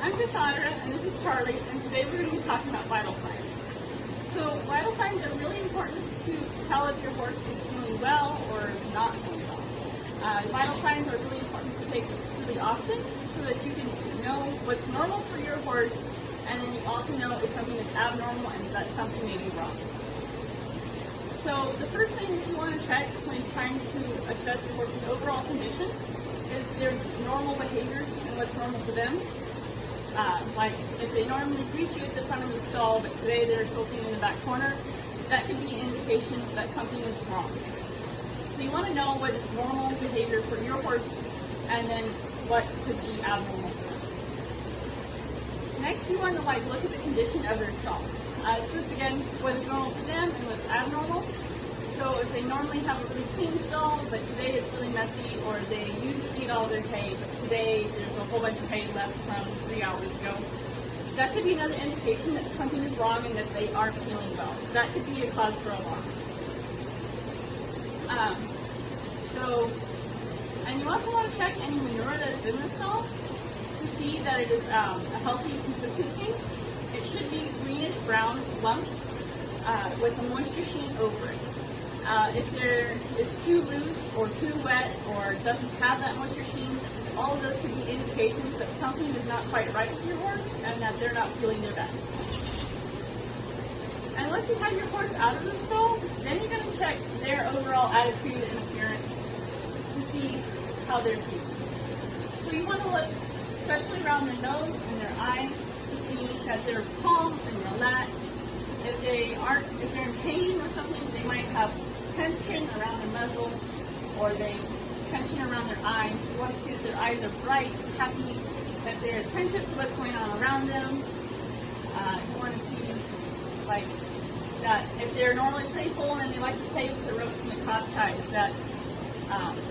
I'm Cassandra, and this is Charlie, and today we're going to be talking about vital signs. So vital signs are really important to tell if your horse is feeling well or not feeling well. Vital signs are really important to take really often so that you can know what's normal for your horse, and then you also know if something is abnormal and that something may be wrong. So the first thing that you want to check when trying to assess your horse's overall condition is their normal behaviors and what's normal for them. Like if they normally greet you at the front of the stall, but today they're sulking in the back corner, that could be an indication that something is wrong. So you want to know what is normal behavior for your horse and then what could be abnormal for them. Next, you want to look at the condition of their stall. This is again what is normal for them and what's abnormal. So if they normally have a really clean stall, but today it's really messy, or they usually eat all their hay, but today there's a whole bunch of hay left from 3 hours ago, that could be another indication that something is wrong and that they aren't feeling well. So that could be a cause for alarm. And you also want to check any manure that is in the stall to see that it is a healthy consistency. It should be greenish brown lumps with a moisture sheen over it. If there is too loose or too wet or doesn't have that moisture sheen, all of those could be indications that something is not quite right with your horse and that they're not feeling their best. And once you have your horse out of the stall, then you're going to check their overall attitude and appearance to see how they're feeling. So you want to look especially around their nose and their eyes to see that they're calm and relaxed. If they're in pain or something, they might have tension around their muzzle, or tension around their eyes. You want to see that their eyes are bright, happy, that they're attentive to what's going on around them. You want to see that if they're normally pretty full and they like to play with the ropes and the cross ties, that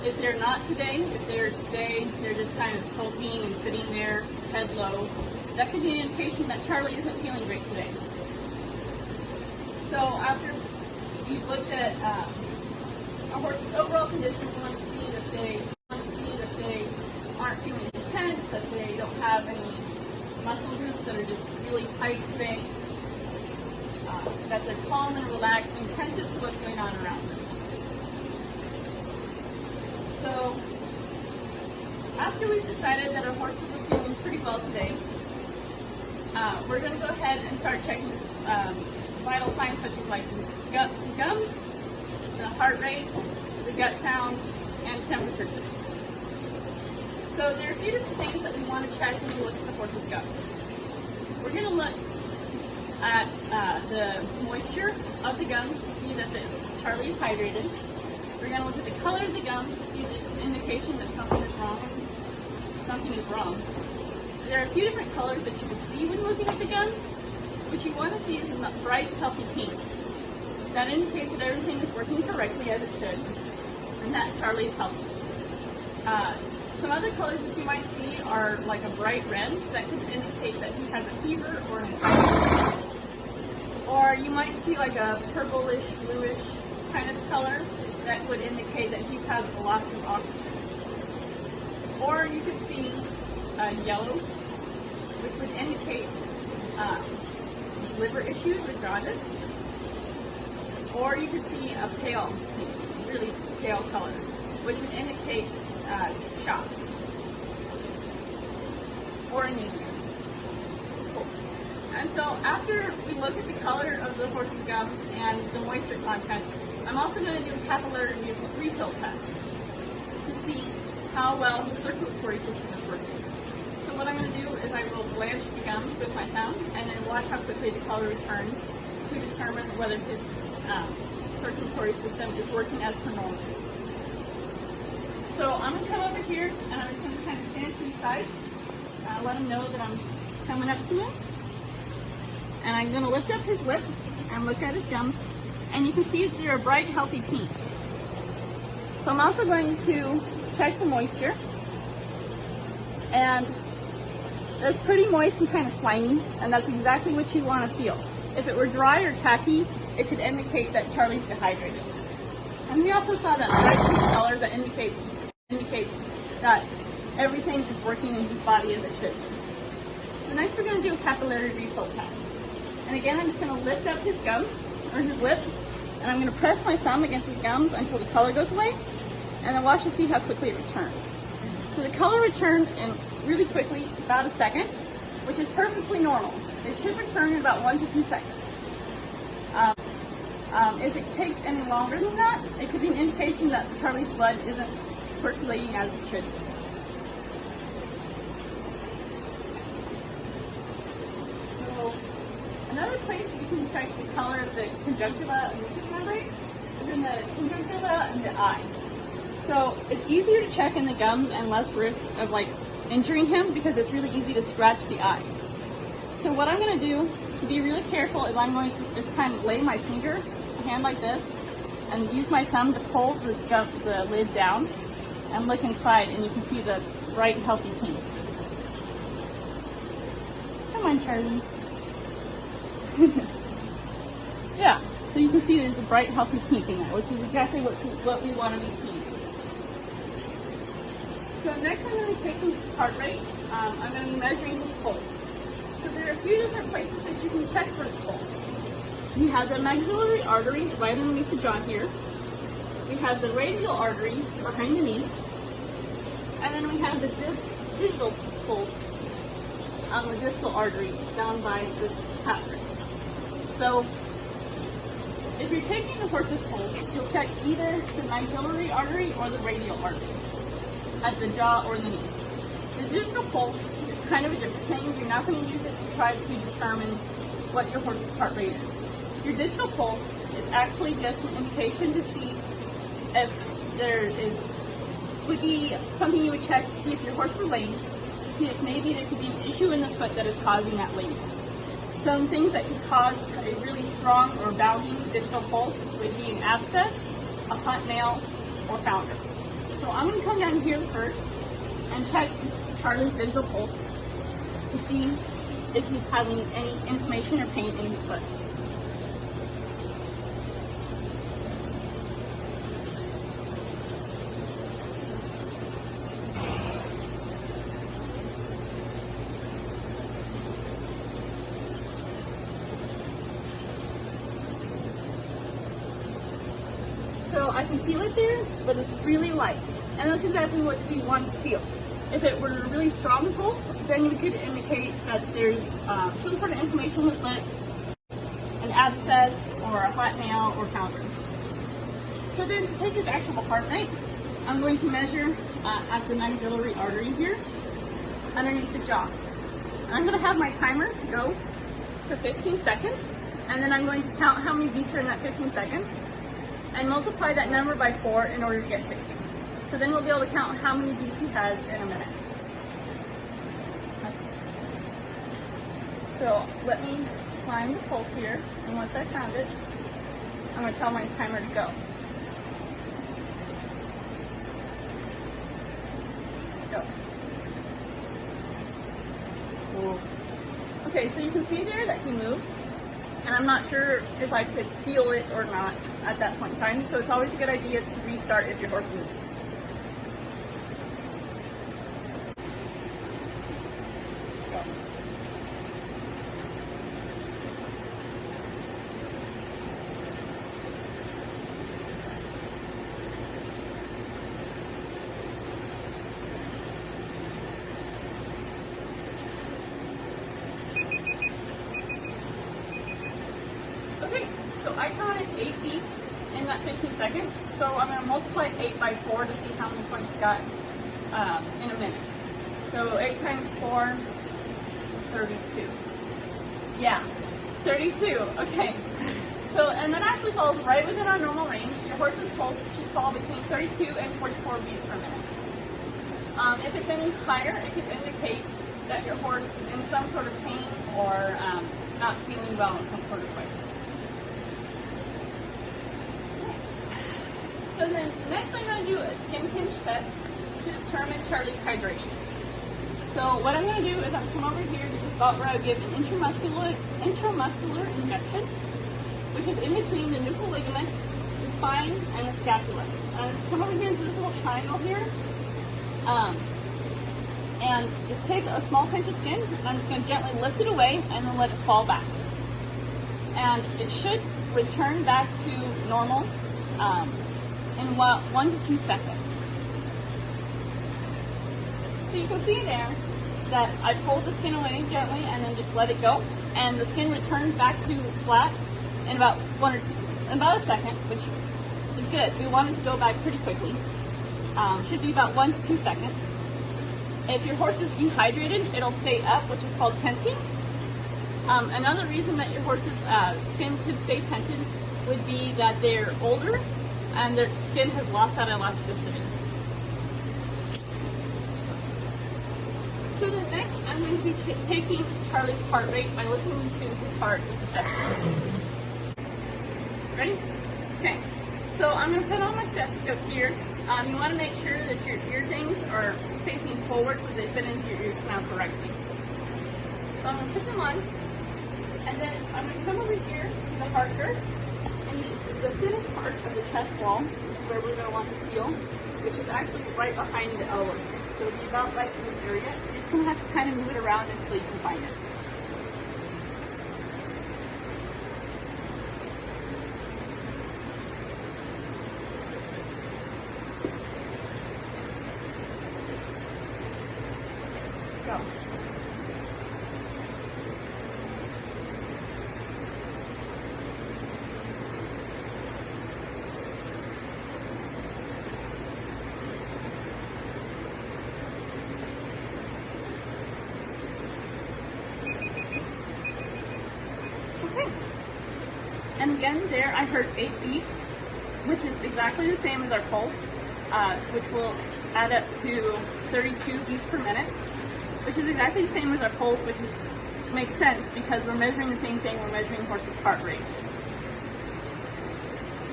if they're not today, they're just kind of sulking and sitting there, head low, that could be an indication that Charlie isn't feeling great today. So after you've looked at a horse's overall condition, you want to see that they aren't feeling tense, that they don't have any muscle groups that are just really tight today, that they're calm and relaxed and attentive to what's going on around them. So after we've decided that our horses are feeling pretty well today, we're going to go ahead and start checking vital signs such as the gums, the heart rate, the gut sounds, and temperature. So there are a few different things that we want to check when we look at the horse's gums. We're going to look at the moisture of the gums to see that Charlie is hydrated. We're going to look at the color of the gums to see if there's an indication that something is wrong. There are a few different colors that you can see when looking at the gums. What you want to see is a bright, healthy pink. That indicates that everything is working correctly as it should, and that Charlie is healthy. Some other colors that you might see are like a bright red. That could indicate that he has a fever or an infection. Or you might see like a purplish, bluish kind of color that would indicate that he's had a lot of oxygen. Or you could see yellow, which would indicate liver issues or jaundice. Or you could see a pale, really pale color, which would indicate shock or anemia. And so after we look at the color of the horse's gums and the moisture content, I'm also going to do a capillary refill test to see how well the circulatory system is working. So what I'm going to do is I will blanch the gums with my thumb and then watch how quickly the color returns to determine whether his circulatory system is working as per normal. So I'm going to come over here and I'm just going to kind of stand to the side, let him know that I'm coming up to him. And I'm going to lift up his lip and look at his gums, and you can see that they're a bright, healthy pink. So I'm also going to check the moisture, and it's pretty moist and kind of slimy, and that's exactly what you want to feel. If it were dry or tacky, it could indicate that Charlie's dehydrated. And we also saw that bright pink color that indicates that everything is working in his body as it should. So next we're going to do a capillary refill test. And again, I'm just going to lift up his gums, or his lip, and I'm going to press my thumb against his gums until the color goes away, and then watch to see how quickly it returns. So the color returned in really quickly, about a second, which is perfectly normal. It should return in about 1 to 2 seconds. If it takes any longer than that, it could be an indication that Charlie's blood isn't circulating as it should. So another place that you can check the color of the conjunctiva and mucous membrane is in the conjunctiva and the eye. So it's easier to check in the gums and less risk of like injuring him because it's really easy to scratch the eye. So what I'm going to do to be really careful is I'm going to just kind of lay my hand like this and use my thumb to pull the lid down and look inside, and you can see the bright healthy pink. Come on, Charlie. Yeah, so you can see there's a bright healthy pink in there, which is exactly what we want to be seeing. So next I'm going to be taking his heart rate. I'm going to be measuring his pulse. So there are a few different places that you can check for his pulse. You have the maxillary artery right underneath the jaw here. We have the radial artery behind the knee. And then we have the digital pulse on the distal artery down by the calf rib. So if you're taking the horse's pulse, you'll check either the maxillary artery or the radial artery at the jaw or the knee. The digital pulse is kind of a different thing. You're not going to use it to try to determine what your horse's heart rate is. Your digital pulse is actually just an indication to see if there would be something you would check to see if your horse were lame, to see if maybe there could be an issue in the foot that is causing that lameness. Some things that could cause a really strong or bounding digital pulse would be an abscess, a hunt nail, or founder. So I'm going to come down here first and check Charlie's digital pulse to see if he's having any inflammation or pain in his foot. So I can feel it there, but it's really light. And that's exactly what we want to feel. If it were a really strong pulse, then we could indicate that there's some sort of inflammation in the foot, an abscess, or a hot nail, or founder. So then to take his actual heart rate, I'm going to measure at the maxillary artery here, underneath the jaw. And I'm going to have my timer go for 15 seconds, and then I'm going to count how many beats are in that 15 seconds, and multiply that number by 4 in order to get 60. So then we'll be able to count how many beats he has in a minute. So let me find the pulse here, and once I found it, I'm going to tell my timer to go. Go. Cool. Okay, so you can see there that he moved, and I'm not sure if I could feel it or not at that point in time, so it's always a good idea to restart if your horse moves. Go. Okay, so I counted 8 beats in that 15 seconds, so I'm going to multiply 8 by 4 to see how many points we got in a minute. So 8 times 4, 32. Yeah, 32, okay. So, and that actually falls right within our normal range. Your horse's pulse should fall between 32 and 44 beats per minute. If it's any higher, it could indicate that your horse is in some sort of pain or not feeling well in some sort of way. So then next I'm going to do a skin pinch test to determine Charlie's hydration. So what I'm going to do is I'm come over here to the spot where I give an intramuscular injection, which is in between the nuchal ligament, the spine, and the scapula. And come over here to this little triangle here, and just take a small pinch of skin, and I'm just going to gently lift it away and then let it fall back. And it should return back to normal in 1 to 2 seconds. So you can see there that I pulled the skin away gently and then just let it go, and the skin returned back to flat in about a second, which is good. We want it to go back pretty quickly. Should be about 1 to 2 seconds. If your horse is dehydrated, it'll stay up, which is called tenting. Another reason that your horse's skin could stay tented would be that they're older and their skin has lost that elasticity. So then next, I'm going to be taking Charlie's heart rate by listening to his heart with the steps. Ready? Okay. So I'm going to put on my stethoscope here. You want to make sure that your ear things are facing forward so they fit into your ear canal correctly. So I'm going to put them on, and then I'm going to come over here to the heart girth, and the thinnest part of the chest wall is where we're going to want to feel, which is actually right behind the elbow. So it'll be about right in this area. You're just going to have to kind of move it around until you can find it. Go. Okay. And again, there I heard 8 beats, which is exactly the same as our pulse, which will add up to 32 beats per minute, which is exactly the same as our pulse, which makes sense because we're measuring the same thing. We're measuring horse's heart rate.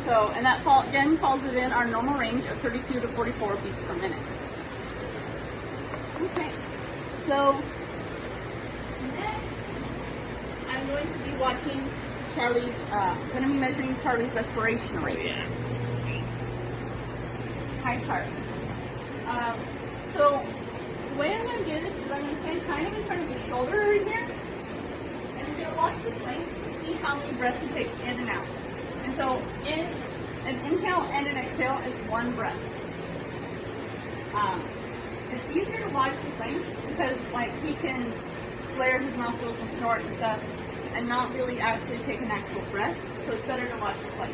So, and that again falls within our normal range of 32 to 44 beats per minute. Okay. So next, I'm going to be watching going to be measuring Charlie's respiration rate. High heart. So the way I'm going to do this is I'm going to stand kind of in front of your shoulder right here, and I'm going to watch this length to see how many breaths it takes in and out. And so an inhale and an exhale is 1 breath. It's easier to watch the lengths because he can flare his nostrils and snort and stuff and not really actually take an actual breath, so it's better to watch the flight.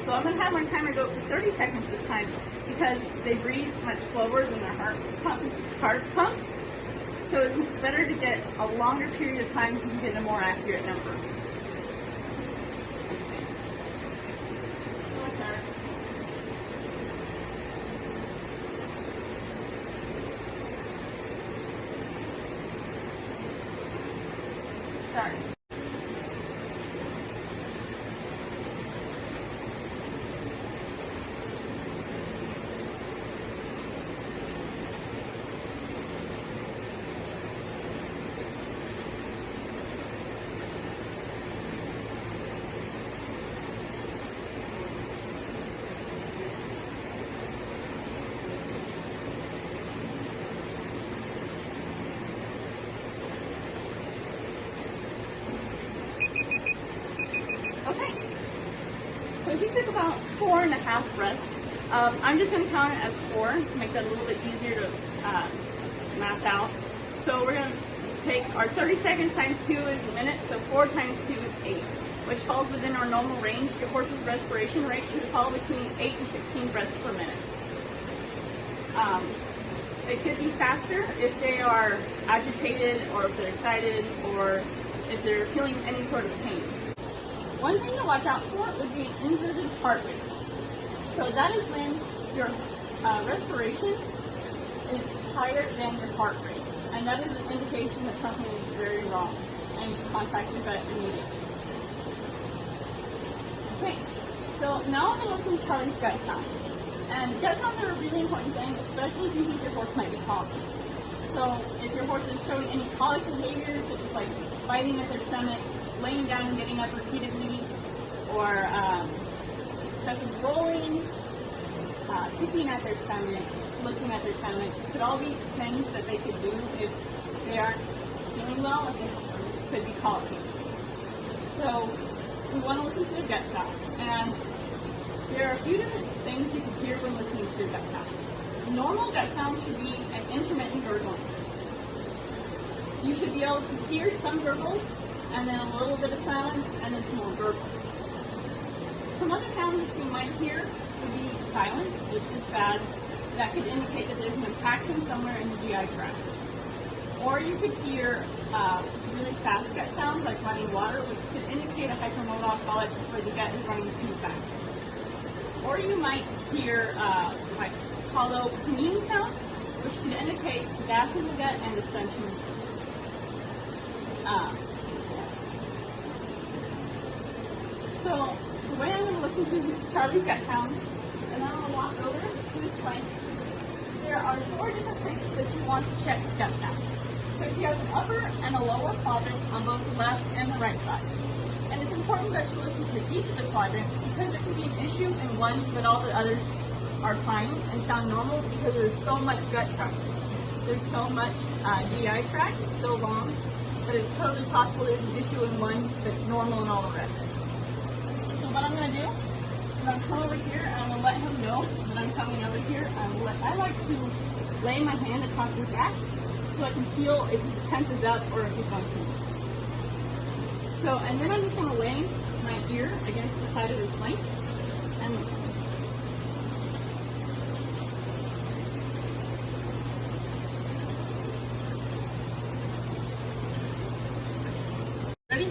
So I'm going to have my timer go for 30 seconds this time because they breathe much slower than their heart pumps, so it's better to get a longer period of time so you can get a more accurate number. Start. Okay, so he took about 4.5 breaths. I'm just going to count it as 4 to make that a little bit easier to map out. So we're going to take our 30 seconds times 2 is a minute, so 4 times 2 is 8, which falls within our normal range. Your horse's respiration rate should fall between 8 and 16 breaths per minute. It could be faster if they are agitated or if they're excited or if they're feeling any sort of pain. One thing to watch out for would be inverted heart rate. So that is when your respiration is higher than your heart rate. And that is an indication that something is very wrong and you should contact your vet immediately. Okay, so now I'm going to listen to Charlie's gut sounds. And gut sounds are a really important thing, especially if you think your horse might be colicky. So if your horse is showing any colic behaviors, such as biting at their stomach, laying down and getting up repeatedly, or excessive rolling, kicking at their stomach, looking at their sound. It could all be things that they could do if they aren't feeling well, if they could be colicky. So we want to listen to their gut sounds. And there are a few different things you can hear when listening to your gut sounds. Normal gut sounds should be an intermittent gurgling. You should be able to hear some gurgles, and then a little bit of silence, and then some more gurgles. Some other sounds that you might hear would be silence, which is bad. That could indicate that there's an impaction somewhere in the GI tract. Or you could hear really fast gut sounds, like running water, which could indicate a hypermobile colic where the gut is running too fast. Or you might hear like hollow pneumonia sound, which could indicate gas in the gut and distension. So the way I'm going to listen to Charlie's gut sound, and I'm going to walk over to this plank. There are 4 different places that you want to check gut sounds. So he has an upper and a lower quadrant on both the left and the right sides. And it's important that you listen to each of the quadrants because there can be an issue in one, but all the others are fine and sound normal because there's so much gut tract. There's so much GI tract, it's so long, that it's totally possible there's an issue in one, but normal in all the rest. So what I'm going to do is I'm going to come over here and I'm going to let him know that I'm coming over here. I like to lay my hand across his back so I can feel if he tenses up or if he's going to move. So, and then I'm just going to lay my ear against the side of his flank and listen. Ready?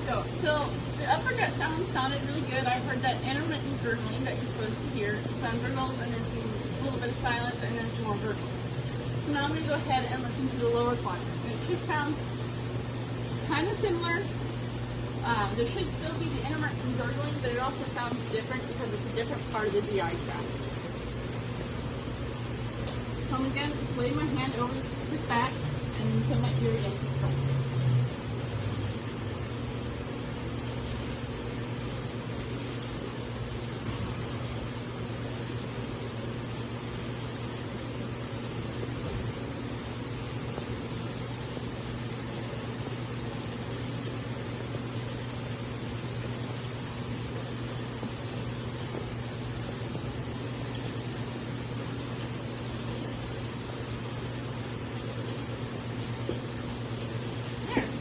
Go. So the upper gut sound sounded really good. I heard that intermittent gurgling that you're supposed to hear. Some gurgles and then a little bit of silence and then some more gurgles. So now I'm going to go ahead and listen to the lower quadrant. It should sound kind of similar. There should still be the intermittent gurgling, but it also sounds different because it's a different part of the GI tract. So I'm again just lay my hand over his back and put my ear against his front.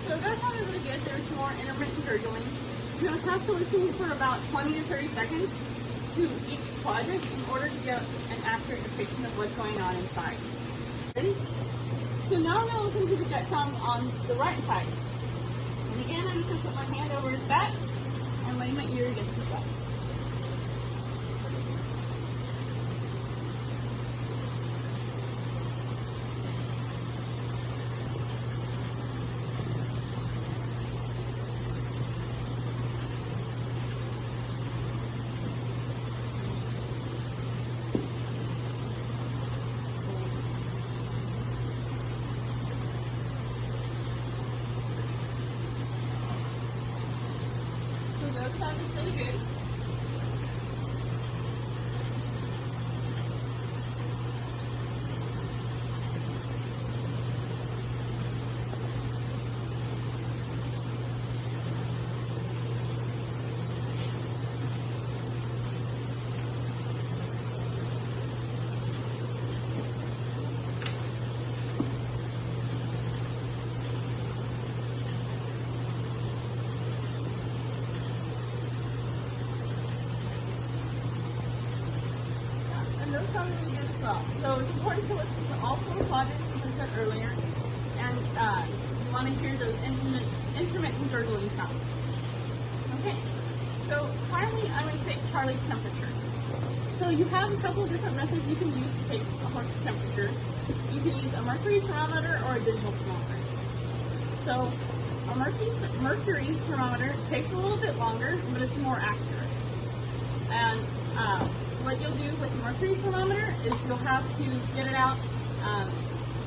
So that sounded really good. There's some more intermittent gurgling. You're going to have to listen for about 20 to 30 seconds to each quadrant in order to get an accurate depiction of what's going on inside. Ready? So now I'm going to listen to the gut sounds on the right side. And again, I'm just going to put my hand over his back and lay my ear against his side. That sounded pretty good. Those sound really good as well. So it's important to listen to all 4 quadrants, as I said earlier, and you want to hear those intermittent gurgling sounds. Okay, so finally I'm going to take Charlie's temperature. So you have a couple of different methods you can use to take a horse's temperature. You can use a mercury thermometer or a digital thermometer. So a mercury thermometer takes a little bit longer, but it's more accurate. And what you'll do with the mercury thermometer is you'll have to get it out,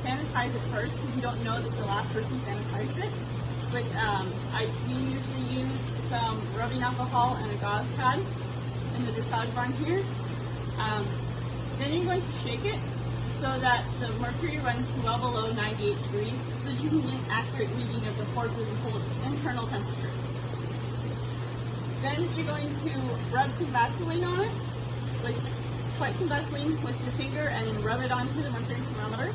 sanitize it first if you don't know that the last person sanitized it. But we usually use some rubbing alcohol and a gauze pad in the dressage barn here. Then you're going to shake it so that the mercury runs well below 98 degrees so that you can get an accurate reading of the horse's internal temperature. Then you're going to rub some Vaseline on it, like swipe some Vaseline with your finger and then rub it onto the mercury thermometer.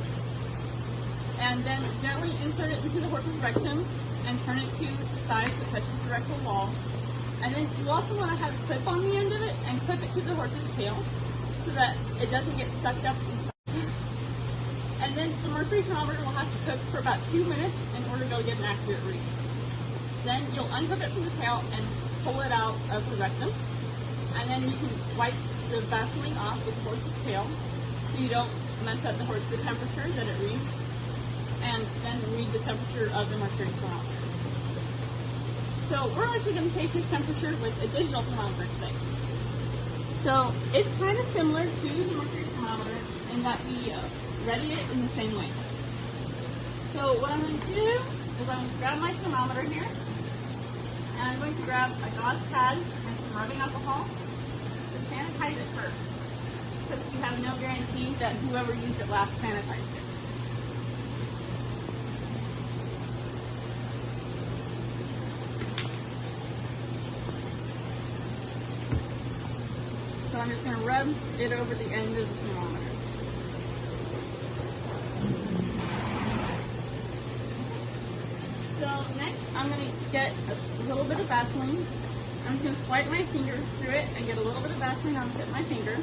And then gently insert it into the horse's rectum and turn it to the side so it touches the rectal wall. And then you also want to have a clip on the end of it and clip it to the horse's tail so that it doesn't get sucked up inside. And then the mercury thermometer will have to cook for about 2 minutes in order to get an accurate read. Then you'll unhook it from the tail and pull it out of the rectum. And then you can wipe the Vaseline off with the horse's tail so you don't mess up the temperature that it reads. And then read the temperature of the mercury thermometer. So we're actually going to take his temperature with a digital thermometer today. So it's kind of similar to the mercury thermometer in that we ready it in the same way. So what I'm going to do is I'm going to grab my thermometer here, and I'm going to grab a gauze pad and some rubbing alcohol to sanitize it first, because we have no guarantee that whoever used it last sanitized it. So I'm just going to rub it over the end of the thermometer. So next I'm going to get a little bit of Vaseline. I'm just going to swipe my finger through it and get a little bit of Vaseline on the tip of my finger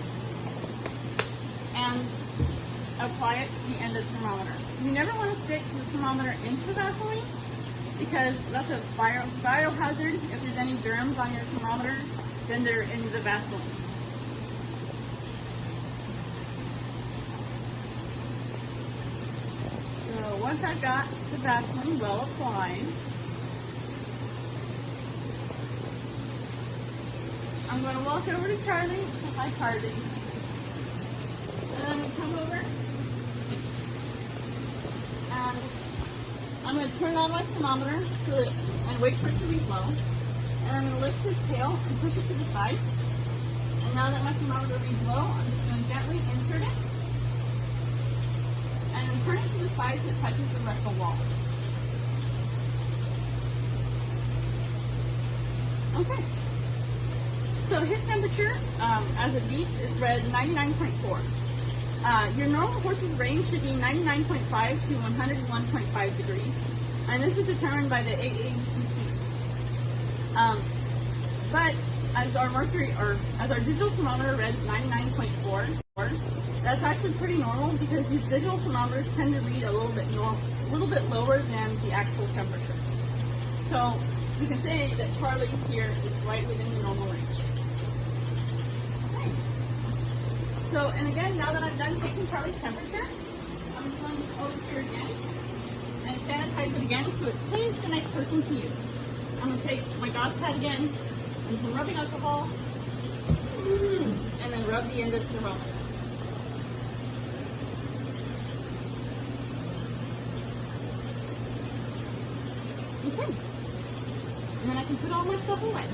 and apply it to the end of the thermometer. You never want to stick the thermometer into the Vaseline because that's a biohazard. If there's any germs on your thermometer, then they're in the Vaseline. So once I've got the Vaseline well applied, I'm going to walk over to Charlie. Hi, Charlie. And I'm going to come over and I'm going to turn on my thermometer and wait for it to reflow. And I'm going to lift his tail and push it to the side. And now that my thermometer reads low, I'm just going to gently insert it and then turn it to the side so it touches the rectal wall. Okay. So his temperature, as a beef, is read 99.4. Your normal horse's range should be 99.5 to 101.5 degrees, and this is determined by the AAEP. But as our mercury, or as our digital thermometer read 99.4, that's actually pretty normal because these digital thermometers tend to read a little bit lower than the actual temperature. So we can say that Charlie here is right within the normal range. Okay. So, and again, now that I'm done taking Charlie's temperature, I'm going to go over here again and sanitize it again so it's clean for the next person to use. I'm going to take my gauze pad again and some rubbing alcohol and then rub the end of the thermometer. Okay. And then I can put all my stuff away.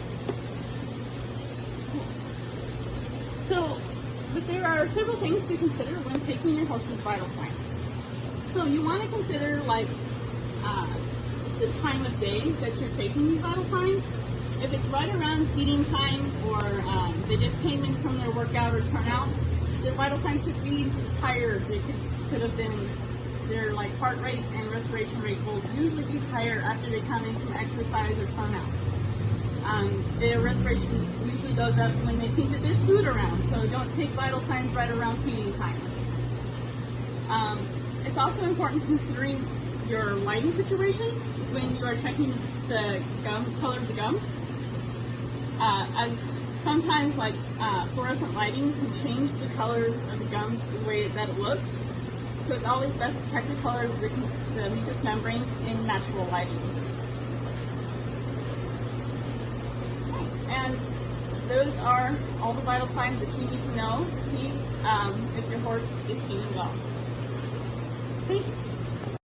Cool. So, but there are several things to consider when taking your horse's vital signs. So you want to consider like the time of day that you're taking these vital signs. If it's right around feeding time or they just came in from their workout or turnout, their vital signs could be higher. They could have been, their like heart rate and respiration rate will usually be higher after they come in from exercise or turnout. Their respiration usually goes up when they think that there's food around, so don't take vital signs right around feeding time. It's also important considering your lighting situation when you are checking the color of the gums. As sometimes like fluorescent lighting can change the color of the gums the way that it looks. So it's always best to check the color of the mucous membranes in natural lighting. And those are all the vital signs that you need to know to see if your horse is feeding well. Thank you.